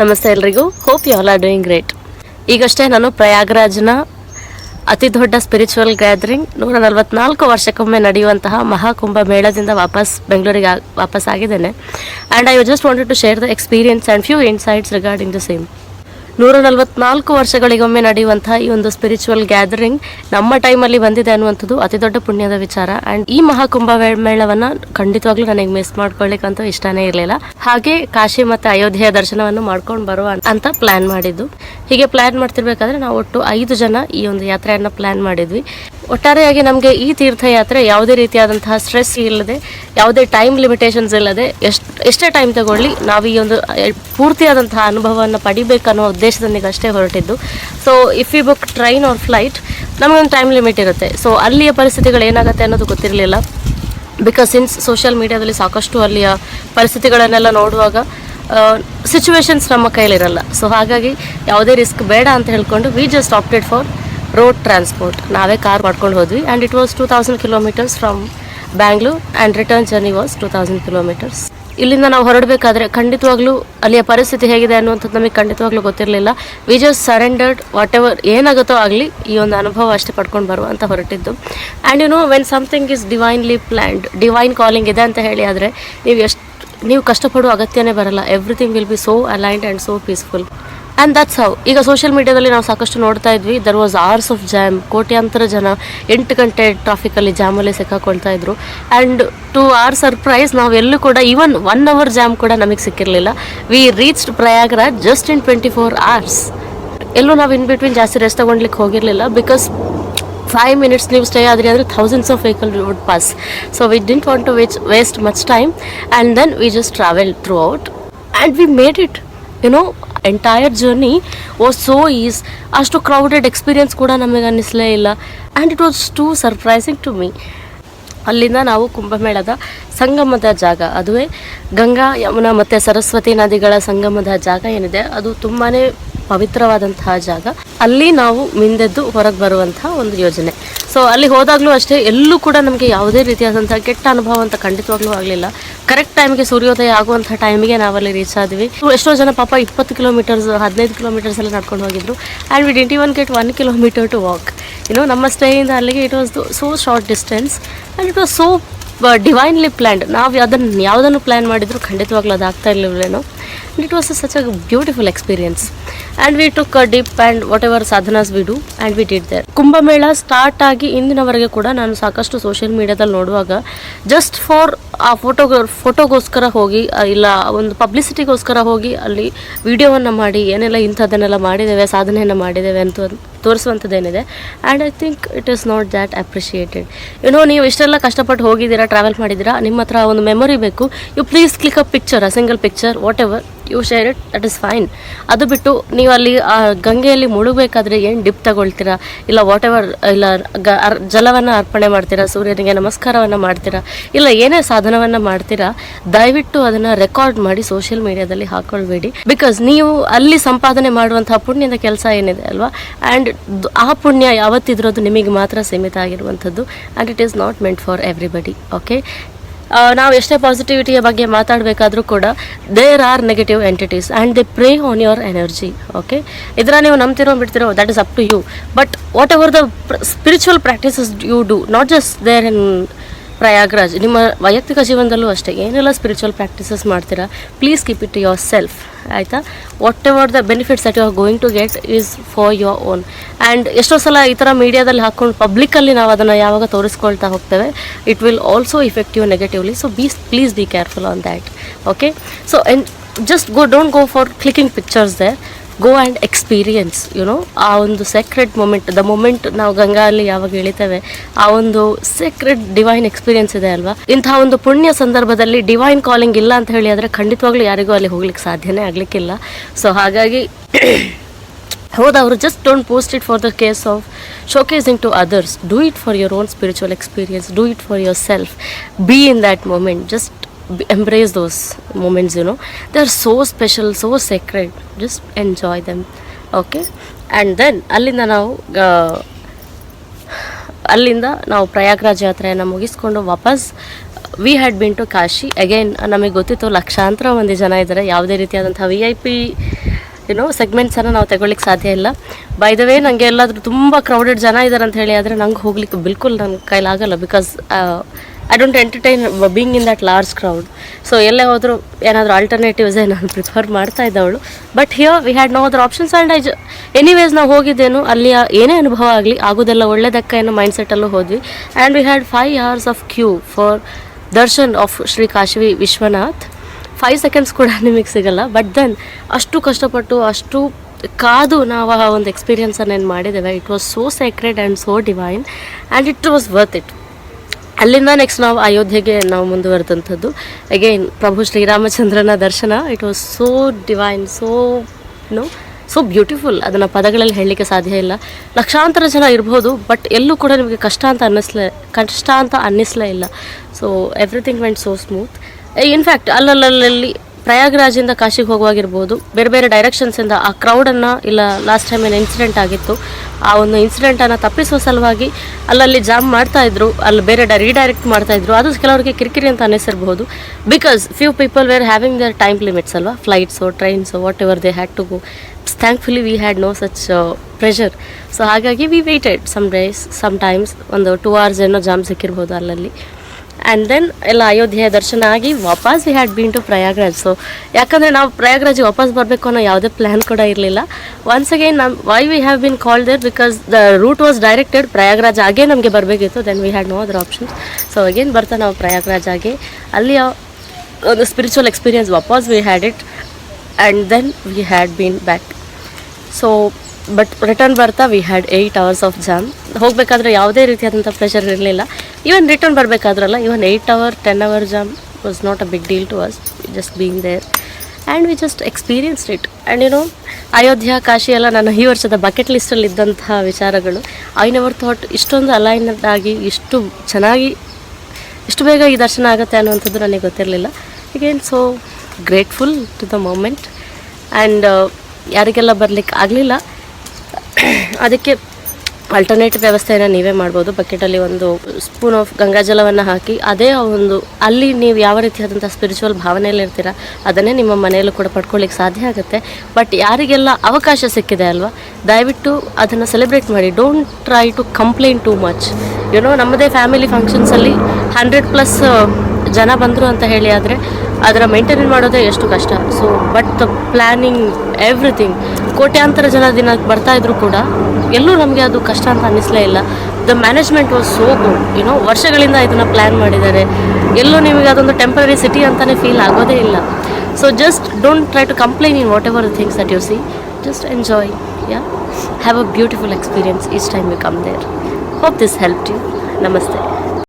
ನಮಸ್ತೆ ಎಲ್ರಿಗೂ. Hope you all are doing great. ಈಗಷ್ಟೇ ನಾನು ಪ್ರಯಾಗ್ರಾಜ್ನ ಅತಿ ದೊಡ್ಡ ಸ್ಪಿರಿಚುವಲ್ ಗ್ಯಾದರಿಂಗ್ 144 ವರ್ಷಕ್ಕೊಮ್ಮೆ ನಡೆಯುವಂತಹ ಮಹಾಕುಂಭ ಮೇಳದಿಂದ ಬೆಂಗಳೂರಿಗೆ ವಾಪಸ್ ಆಗಿದ್ದೇನೆ. And I just wanted to share the experience and few insights regarding the same. 144 ವರ್ಷಗಳಿಗೊಮ್ಮೆ ನಡೆಯುವಂತಹ ಈ ಒಂದು ಸ್ಪಿರಿಚುವಲ್ ಗ್ಯಾದರಿಂಗ್ ನಮ್ಮ ಟೈಮಲ್ಲಿ ಬಂದಿದೆ ಅನ್ನುವಂಥದ್ದು ಅತಿ ದೊಡ್ಡ ಪುಣ್ಯದ ವಿಚಾರ. ಆ್ಯಂಡ್ ಈ ಮಹಾಕುಂಭ ಮೇಳವನ್ನು ಖಂಡಿತವಾಗ್ಲೂ ನನಗೆ ಮಿಸ್ ಮಾಡ್ಕೊಳ್ಳಿಕ್ಕಂತೂ ಇಷ್ಟನೇ ಇರಲಿಲ್ಲ. ಹಾಗೆ ಕಾಶಿ ಮತ್ತು ಅಯೋಧ್ಯೆಯ ದರ್ಶನವನ್ನು ಮಾಡ್ಕೊಂಡು ಬರುವ ಅಂತ ಪ್ಲ್ಯಾನ್ ಮಾಡಿದ್ದು. ಹೀಗೆ ಪ್ಲ್ಯಾನ್ ಮಾಡ್ತಿರ್ಬೇಕಾದ್ರೆ ನಾವು ಒಟ್ಟು 5 ಜನ ಈ ಒಂದು ಯಾತ್ರೆಯನ್ನು ಪ್ಲ್ಯಾನ್ ಮಾಡಿದ್ವಿ. ಒಟ್ಟಾರೆಯಾಗಿ ನಮಗೆ ಈ ತೀರ್ಥಯಾತ್ರೆ ಯಾವುದೇ ರೀತಿಯಾದಂತಹ ಸ್ಟ್ರೆಸ್ ಇಲ್ಲದೆ, ಯಾವುದೇ ಟೈಮ್ ಲಿಮಿಟೇಷನ್ಸ್ ಇಲ್ಲದೆ, ಎಷ್ಟೇ ಟೈಮ್ ತಗೊಳ್ಳಿ ನಾವು ಈ ಒಂದು ಪೂರ್ತಿಯಾದಂತಹ ಅನುಭವವನ್ನು ಪಡಿಬೇಕನ್ನೋ ಉದ್ದೇಶದೊಂದಿಗೆ ಅಷ್ಟೇ ಹೊರಟಿದ್ದು. So if you book train or flight ನಮಗೊಂದು ಟೈಮ್ ಲಿಮಿಟ್ ಇರುತ್ತೆ. ಸೊ ಅಲ್ಲಿಯ ಪರಿಸ್ಥಿತಿಗಳು ಏನಾಗುತ್ತೆ ಅನ್ನೋದು ಗೊತ್ತಿರಲಿಲ್ಲ. ಬಿಕಾಸ್ ಸಿನ್ಸ್ ಸೋಷಿಯಲ್ ಮೀಡಿಯಾದಲ್ಲಿ ಸಾಕಷ್ಟು ಅಲ್ಲಿಯ ಪರಿಸ್ಥಿತಿಗಳನ್ನೆಲ್ಲ ನೋಡುವಾಗ ಸಿಚುವೇಶನ್ಸ್ ನಮ್ಮ ಕೈಲಿರಲ್ಲ. ಸೊ ಹಾಗಾಗಿ ಯಾವುದೇ ರಿಸ್ಕ್ ಬೇಡ ಅಂತ ಹೇಳ್ಕೊಂಡು we just opted for road transport. ನಾವೇ ಕಾರ್ ಮಾಡ್ಕೊಂಡು ಹೋದ್ವಿ. And it was 2000 kilometres from Bangalore and return journey was 2000 kilometres. ಇಲ್ಲಿಂದ ನಾವು ಹೊರಡಬೇಕಾದ್ರೆ ಖಂಡಿತವಾಗ್ಲೂ ಅಲ್ಲಿಯ ಪರಿಸ್ಥಿತಿ ಹೇಗಿದೆ ಅನ್ನುವಂಥದ್ದು ನಮಗೆ ಖಂಡಿತವಾಗ್ಲೂ ಗೊತ್ತಿರಲಿಲ್ಲ. We just surrendered, whatever ಏನಾಗುತ್ತೋ ಆಗಲಿ ಈ ಒಂದು ಅನುಭವ ಅಷ್ಟೇ ಪಡ್ಕೊಂಡು ಬರುವ ಅಂತ ಹೊರಟಿದ್ದು. And you know when something is divinely planned, divine calling ಇದೆ ಅಂತ ಹೇಳಿ ಆದರೆ ನೀವು ಕಷ್ಟಪಡುವ ಅಗತ್ಯನೇ ಬರಲ್ಲ. Everything will be so aligned and so peaceful. And that's how. ಈಗ ಸೋಷಿಯಲ್ ಮೀಡಿಯಾದಲ್ಲಿ ನಾವು ಸಾಕಷ್ಟು ನೋಡ್ತಾ ಇದ್ವಿ, there was hours of jam. ಕೋಟ್ಯಾಂತರ ಜನ 8 ಗಂಟೆ ಟ್ರಾಫಿಕಲ್ಲಿ ಜಾಮಲ್ಲಿ ಸಿಕ್ಕಾಕೊಳ್ತಾ ಇದ್ರು. ಆ್ಯಂಡ್ ಟು ಆರ್ ಸರ್ಪ್ರೈಸ್ ನಾವು ಎಲ್ಲೂ ಕೂಡ ಈವನ್ 1 ಅವರ್ ಜಾಮ್ ಕೂಡ ನಮಗೆ ಸಿಕ್ಕಿರಲಿಲ್ಲ. We reached Prayagraj just in 24 hours. ಎಲ್ಲೂ ನಾವು ಇನ್ ಬಿಟ್ವೀನ್ ಜಾಸ್ತಿ ರೆಸ್ಟ್ ತೊಗೊಳ್ಲಿಕ್ಕೆ ಹೋಗಿರಲಿಲ್ಲ. ಬಿಕಾಸ್ 5 minutes ನೀವು ಸ್ಟೇ ಆದ್ರಿ ಅಂದರೆ thousands of vehicle would pass. So we didn't want to waste much time and then we just travel throughout and we made it. Entire journey was so ease. ಅಷ್ಟು crowded experience ಕೂಡ ನಮಗೆ ಅನ್ನಿಸಲೇ ಇಲ್ಲ. And it was too surprising to me. ಅಲ್ಲಿಂದ ನಾವು ಕುಂಭಮೇಳದ ಸಂಗಮದ ಜಾಗ, ಅದುವೇ ಗಂಗಾ, ಯಮುನಾ ಮತ್ತು ಸರಸ್ವತಿ ನದಿಗಳ ಸಂಗಮದ ಜಾಗ ಏನಿದೆ ಅದು ತುಂಬಾ ಪವಿತ್ರವಾದಂತಹ ಜಾಗ. ಅಲ್ಲಿ ನಾವು ಮಿಂದೆದ್ದು ಹೊರಗೆ ಬರುವಂತಹ ಒಂದು ಯೋಜನೆ. ಸೊ ಅಲ್ಲಿ ಹೋದಾಗಲೂ ಅಷ್ಟೇ ಎಲ್ಲೂ ಕೂಡ ನಮಗೆ ಯಾವುದೇ ರೀತಿಯಾದಂಥ ಕೆಟ್ಟ ಅನುಭವ ಅಂತ ಖಂಡಿತವಾಗ್ಲೂ ಆಗಲಿಲ್ಲ. ಕರೆಕ್ಟ್ ಟೈಮ್ಗೆ ಸೂರ್ಯೋದಯ ಆಗುವಂಥ ಟೈಮಿಗೆ ನಾವಲ್ಲಿ ರೀಚ್ ಆದ್ವಿ. ಎಷ್ಟೋ ಜನ ಪಾಪ 20 ಕಿಲೋಮೀಟರ್ಸ್ 15 ಕಿಲೋಮೀಟರ್ಸ್ ಎಲ್ಲ ನಡ್ಕೊಂಡು ಹೋಗಿದ್ರು. And we didn't even get 1 kilometer to walk. ನಮ್ಮ ಸ್ಟೇಯಿಂದ ಅಲ್ಲಿಗೆ it was so short distance and it was so divinely planned. ನಾವು ಯಾವುದನ್ನು ಪ್ಲ್ಯಾನ್ ಮಾಡಿದ್ರು ಖಂಡಿತವಾಗ್ಲೂ ಅದು ಆಗ್ತಾ ಇರಲಿಲ್ವೇನೋ. and it was such a beautiful experience and we took a dip and whatever sadhanas we do and we did there. Kumbh Mela start ಆಗಿ ಇಂದಿನವರೆಗೆ ಕೂಡ ನಾನು ಸಾಕಷ್ಟು ಸೋಷಿಯಲ್ ಮೀಡಿಯಾದಲ್ಲಿ ನೋಡುವಾಗ ಜಸ್ಟ್ ಫಾರ್ ಆ ಫೋಟೋಗೋಸ್ಕರ ಹೋಗಿ, ಇಲ್ಲ ಒಂದು ಪಬ್ಲಿಸಿಟಿಗೋಸ್ಕರ ಹೋಗಿ ಅಲ್ಲಿ ವಿಡಿಯೋವನ್ನು ಮಾಡಿ ಏನೆಲ್ಲ ಇಂಥದ್ದನ್ನೆಲ್ಲ ಮಾಡಿದ್ದೇವೆ, ಸಾಧನೆಯನ್ನು ಮಾಡಿದ್ದೇವೆ ಅಂತ ತೋರಿಸುವಂಥದ್ದೇನಿದೆ. And I think it is not that appreciated. ನೀವು ಇಷ್ಟೆಲ್ಲ ಕಷ್ಟಪಟ್ಟು ಹೋಗಿದ್ದೀರಾ, ಟ್ರಾವೆಲ್ ಮಾಡಿದ್ದೀರಾ, ನಿಮ್ಮ ಹತ್ರ ಒಂದು ಮೆಮೊರಿ ಬೇಕು. You please click a picture, a single picture, whatever you share it, that is fine. ಅದು ಬಿಟ್ಟು ನೀವು ಅಲ್ಲಿ ಆ ಗಂಗೆಯಲ್ಲಿ ಮುಳುಗಬೇಕಾದ್ರೆ ಏನು ಡಿಪ್ ತಗೊಳ್ತೀರಾ, ಇಲ್ಲ ವಾಟ್ ಎವರ್, ಇಲ್ಲ ಜಲವನ್ನು ಅರ್ಪಣೆ ಮಾಡ್ತೀರಾ, ಸೂರ್ಯನಿಗೆ ನಮಸ್ಕಾರವನ್ನು ಮಾಡ್ತೀರಾ, ಇಲ್ಲ ಏನೇ ಸಾಧನವನ್ನು ಮಾಡ್ತೀರಾ, ದಯವಿಟ್ಟು ಅದನ್ನು ರೆಕಾರ್ಡ್ ಮಾಡಿ ಸೋಷಿಯಲ್ ಮೀಡಿಯಾದಲ್ಲಿ ಹಾಕೊಳ್ಬೇಡಿ. ಬಿಕಾಸ್ ನೀವು ಅಲ್ಲಿ ಸಂಪಾದನೆ ಮಾಡುವಂತಹ ಪುಣ್ಯದ ಕೆಲಸ ಏನಿದೆ ಅಲ್ವಾ, ಆ್ಯಂಡ್ ಆ ಪುಣ್ಯ ಯಾವತ್ತಿದ್ರೂ ಅದು ನಿಮಗೆ ಮಾತ್ರ ಸೀಮಿತ ಆಗಿರುವಂಥದ್ದು. And it is not meant for everybody. Okay, ನಾವು ಎಷ್ಟೇ ಪಾಸಿಟಿವಿಟಿಯ ಬಗ್ಗೆ ಮಾತಾಡಬೇಕಾದ್ರೂ ಕೂಡ there are negative entities and they prey on your energy. Okay, ಇದರ ನೀವು ನಂಬ್ತಿರೋ ಬಿಡ್ತಿರೋ that is up to you. But whatever the spiritual practices you do, not just there in Prayagraj, ನಿಮ್ಮ ವೈಯಕ್ತಿಕ ಜೀವನದಲ್ಲೂ ಅಷ್ಟೇ ಏನೆಲ್ಲ ಸ್ಪಿರಿಚುವಲ್ ಪ್ರಾಕ್ಟೀಸಸ್ ಮಾಡ್ತೀರಾ, please keep it to yourself. ಆಯಿತಾ? Whatever the benefits that you are going to get ease for your own. And ಎಷ್ಟೋ ಸಲ ಈ ಥರ ಮೀಡಿಯಾದಲ್ಲಿ ಹಾಕ್ಕೊಂಡು ಪಬ್ಲಿಕ್ಕಲ್ಲಿ ನಾವು ಅದನ್ನು ಯಾವಾಗ ತೋರಿಸ್ಕೊಳ್ತಾ ಹೋಗ್ತೇವೆ, it will also affect you negatively. So please be careful on that. Okay, so just don't go for clicking pictures there. Go and experience ಆ ಒಂದು ಸೆಕ್ರೆಡ್ ಮೊಮೆಂಟ್, ದ ಮೊಮೆಂಟ್ ನಾವು ಗಂಗಾಲ್ಲಿ ಯಾವಾಗ ಇಳಿತೇವೆ, ಆ ಒಂದು ಸೆಕ್ರೆಡ್ ಡಿವೈನ್ ಎಕ್ಸ್ಪೀರಿಯನ್ಸ್ ಇದೆ ಅಲ್ವಾ. ಇಂತಹ ಒಂದು ಪುಣ್ಯ ಸಂದರ್ಭದಲ್ಲಿ ಡಿವೈನ್ ಕಾಲಿಂಗ್ ಇಲ್ಲ ಅಂತ ಹೇಳಿ ಆದರೆ ಖಂಡಿತವಾಗ್ಲೂ ಯಾರಿಗೂ ಅಲ್ಲಿ ಹೋಗ್ಲಿಕ್ಕೆ ಸಾಧ್ಯನೇ ಆಗಲಿಕ್ಕಿಲ್ಲ. ಸೊ ಹಾಗಾಗಿ ಹೋದವರು just don't post it for the case of showcasing to others. Do it for your own spiritual experience, do it for yourself, be in that moment, just embrace those moments. They are so special, so sacred, just enjoy them. Okay, and then ಅಲ್ಲಿಂದ ನಾವು ಪ್ರಯಾಗ್ರಾಜ್ ಯಾತ್ರೆಯನ್ನು ಮುಗಿಸ್ಕೊಂಡು ವಾಪಸ್ we had been to Kashi again. ನಮಗೆ ಗೊತ್ತಿತ್ತು ಲಕ್ಷಾಂತರ ಮಂದಿ ಜನ ಇದ್ದಾರೆ, ಯಾವುದೇ ರೀತಿಯಾದಂಥ VIP ಸೆಗ್ಮೆಂಟ್ಸನ್ನು ನಾವು ತಗೊಳ್ಳಿಕ್ಕೆ ಸಾಧ್ಯ ಇಲ್ಲ. ಬೈ ದ ವೇ ನನಗೆ ಎಲ್ಲಾದರೂ ತುಂಬ ಕ್ರೌಡೆಡ್ ಜನ ಇದ್ದಾರೆ ಅಂತ ಹೇಳಿ ಆದರೆ ನಂಗೆ ಹೋಗ್ಲಿಕ್ಕೆ ಬಿಲ್ಕುಲ್ ನನ್ನ ಕೈಲಾಗಲ್ಲ, because I don't entertain being in that large crowd. So ಎಲ್ಲೇ ಹೋದರೂ ಏನಾದರೂ ಆಲ್ಟರ್ನೇಟಿವ್ಸೇ ನಾನು ಪ್ರಿಫರ್ ಮಾಡ್ತಾ ಇದ್ದವಳು. But here we had no other options and anyways ನಾವು ಹೋಗಿದ್ದೇನು, ಅಲ್ಲಿಯ ಏನೇ ಅನುಭವ ಆಗಲಿ ಆಗೋದೆಲ್ಲ ಒಳ್ಳೆಯದಕ್ಕ ಏನೋ ಮೈಂಡ್ಸೆಟ್ಟಲ್ಲೂ ಹೋದ್ವಿ. And we had 5 hours of queue for darshan of Shri Kashi Vishwanath. 5 seconds ಕೂಡ ನಿಮಗೆ ಸಿಗಲ್ಲ. ಬಟ್ ದೆನ್ ಅಷ್ಟು ಕಷ್ಟಪಟ್ಟು ಅಷ್ಟು ಕಾದು ನಾವು ಆ ಒಂದು ಎಕ್ಸ್ಪೀರಿಯನ್ಸನ್ನು ಏನು ಮಾಡಿದ್ದೇವೆ. It was so secret and so divine and it was worth it. ಅಲ್ಲಿಂದ ನೆಕ್ಸ್ಟ್ ನಾವು ಅಯೋಧ್ಯೆಗೆ ನಾವು ಮುಂದುವರೆದಂಥದ್ದು. ಅಗೈನ್ ಪ್ರಭು ಶ್ರೀರಾಮಚಂದ್ರನ ದರ್ಶನ. It was so divine, so beautiful. ಅದನ್ನು ಪದಗಳಲ್ಲಿ ಹೇಳಲಿಕ್ಕೆ ಸಾಧ್ಯ ಇಲ್ಲ. ಲಕ್ಷಾಂತರ ಜನ ಇರ್ಬೋದು, ಬಟ್ ಎಲ್ಲೂ ಕೂಡ ನಿಮಗೆ ಕಷ್ಟ ಅಂತ ಅನ್ನಿಸ್ಲೇ ಇಲ್ಲ. So everything vent so smooth. In fact ಅಲ್ಲಲ್ಲಿ ಪ್ರಯಾಗ್ರಾಜಿಂದ ಕಾಶಿಗೆ ಹೋಗುವಾಗಿರ್ಬೋದು, ಬೇರೆ ಬೇರೆ ಡೈರೆಕ್ಷನ್ಸಿಂದ ಆ ಕ್ರೌಡನ್ನು, ಇಲ್ಲ ಲಾಸ್ಟ್ ಟೈಮ್ ಏನು ಇನ್ಸಿಡೆಂಟ್ ಆಗಿತ್ತು ಆ ಒಂದು ಇನ್ಸಿಡೆಂಟನ್ನು ತಪ್ಪಿಸುವ ಸಲುವಾಗಿ ಅಲ್ಲಲ್ಲಿ ಜಾಮ್ ಮಾಡ್ತಾಯಿದ್ರು, ಅಲ್ಲಿ ಬೇರೆ ರೀಡೈರೆಕ್ಟ್ ಮಾಡ್ತಾಯಿದ್ರು. ಅದು ಕೆಲವರಿಗೆ ಕಿರಿಕಿರಿ ಅಂತ ಅನ್ನಿಸಿರ್ಬೋದು, because few people were having their time limits ಅಲ್ವಾ, flights trains whatever they had to go. Thankfully we had no such pressure. So ಹಾಗಾಗಿ ವಿ ವೇಟೆಡ್ ಸಮ್ ಟೈಮ್ಸ್ ಒಂದು 2 hours ಏನೋ ಜಾಮ್ ಸಿಕ್ಕಿರ್ಬೋದು ಅಲ್ಲಲ್ಲಿ. ಆ್ಯಂಡ್ ದೆನ್ ಎಲ್ಲ ಅಯೋಧ್ಯೆಯ ದರ್ಶನ ಆಗಿ ವಾಪಸ್ we had been to Prayagraj. So ಯಾಕಂದರೆ ನಾವು ಪ್ರಯಾಗ್ರಾಜಿಗೆ ವಾಪಸ್ ಬರಬೇಕು ಅನ್ನೋ ಯಾವುದೇ ಪ್ಲ್ಯಾನ್ ಕೂಡ ಇರಲಿಲ್ಲ. Once again why we have been called there because the route was directed Prayagraj ಆಗೇ ನಮಗೆ ಬರಬೇಕಿತ್ತು. Then we had no other options. So again ಬರ್ತಾ ನಾವು ಪ್ರಯಾಗ್ರಾಜ್ ಆಗಿ ಅಲ್ಲಿಯ ಒಂದು ಸ್ಪಿರಿಚುವಲ್ ಎಕ್ಸ್ಪೀರಿಯನ್ಸ್ ವಾಪಸ್ we had it and then we had been back. So but return ಬರ್ತಾ we had 8 hours of jam. ಹೋಗಬೇಕಾದ್ರೆ ಯಾವುದೇ ರೀತಿಯಾದಂಥ ಪ್ರೆಷರ್ ಇರಲಿಲ್ಲ. ಈವನ್ ರಿಟರ್ನ್ ಬರಬೇಕಾದ್ರಲ್ಲ, even 8 hour 10 hour jam was not a big deal to us. Just being there and we just experienced it. And Ayodhya Kashi ಎಲ್ಲ ನನ್ನ ಈ ವರ್ಷದ ಬಕೆಟ್ ಲಿಸ್ಟಲ್ಲಿ ಇದ್ದಂತಹ ವಿಚಾರಗಳು. ಐ ನೆವರ್ ಥಾಟ್ ಇಷ್ಟೊಂದು ಅಲೈನ್ಡ್ ಆಗಿ ಇಷ್ಟು ಚೆನ್ನಾಗಿ ಇಷ್ಟು ಬೇಗ ಈ ದರ್ಶನ ಆಗುತ್ತೆ ಅನ್ನುವಂಥದ್ದು ನನಗೆ ಗೊತ್ತಿರಲಿಲ್ಲ. Again so grateful to the moment. And ಯಾರಿಗೆಲ್ಲ ಬರಲಿಕ್ಕೆ ಆಗಲಿಲ್ಲ ಅದಕ್ಕೆ ಆಲ್ಟರ್ನೇಟಿವ್ ವ್ಯವಸ್ಥೆಯನ್ನು ನೀವೇ ಮಾಡ್ಬೋದು. ಬಕೆಟಲ್ಲಿ ಒಂದು ಸ್ಪೂನ್ ಆಫ್ ಗಂಗಾಜಲವನ್ನು ಹಾಕಿ ಅದೇ ಒಂದು ಅಲ್ಲಿ ನೀವು ಯಾವ ರೀತಿಯಾದಂಥ ಸ್ಪಿರಿಚುವಲ್ ಭಾವನೆಯಲ್ಲಿ ಇರ್ತೀರ ಅದನ್ನೇ ನಿಮ್ಮ ಮನೆಯಲ್ಲೂ ಕೂಡ ಪಡ್ಕೊಳ್ಳಿಕ್ಕೆ ಸಾಧ್ಯ ಆಗುತ್ತೆ. ಬಟ್ ಯಾರಿಗೆಲ್ಲ ಅವಕಾಶ ಸಿಕ್ಕಿದೆ ಅಲ್ವಾ, ದಯವಿಟ್ಟು ಅದನ್ನು ಸೆಲೆಬ್ರೇಟ್ ಮಾಡಿ. Don't try to complaint too much. ನಮ್ಮದೇ ಫ್ಯಾಮಿಲಿ ಫಂಕ್ಷನ್ಸಲ್ಲಿ 100+ ಜನ ಬಂದರು ಅಂತ ಹೇಳಿ ಆದರೆ ಅದರ ಮೇಂಟೈನ್ ಮಾಡೋದೇ ಎಷ್ಟು ಕಷ್ಟ. So but the planning everything, ಕೋಟ್ಯಾಂತರ ಜನ ದಿನಕ್ಕೆ ಬರ್ತಾಯಿದ್ರು ಕೂಡ ಎಲ್ಲೂ ನಮಗೆ ಅದು ಕಷ್ಟ ಅಂತ ಅನ್ನಿಸ್ಲೇ ಇಲ್ಲ. The management was so good. ವರ್ಷಗಳಿಂದ ಇದನ್ನು ಪ್ಲ್ಯಾನ್ ಮಾಡಿದ್ದಾರೆ. ಎಲ್ಲೂ ನಿಮಗೆ ಅದೊಂದು ಟೆಂಪ್ರರಿ ಸಿಟಿ ಅಂತಲೇ ಫೀಲ್ ಆಗೋದೇ ಇಲ್ಲ. So just don't try to complain in whatever the things that you see. Just enjoy, have a beautiful experience each time you come there. Hope this helped you. ನಮಸ್ತೆ.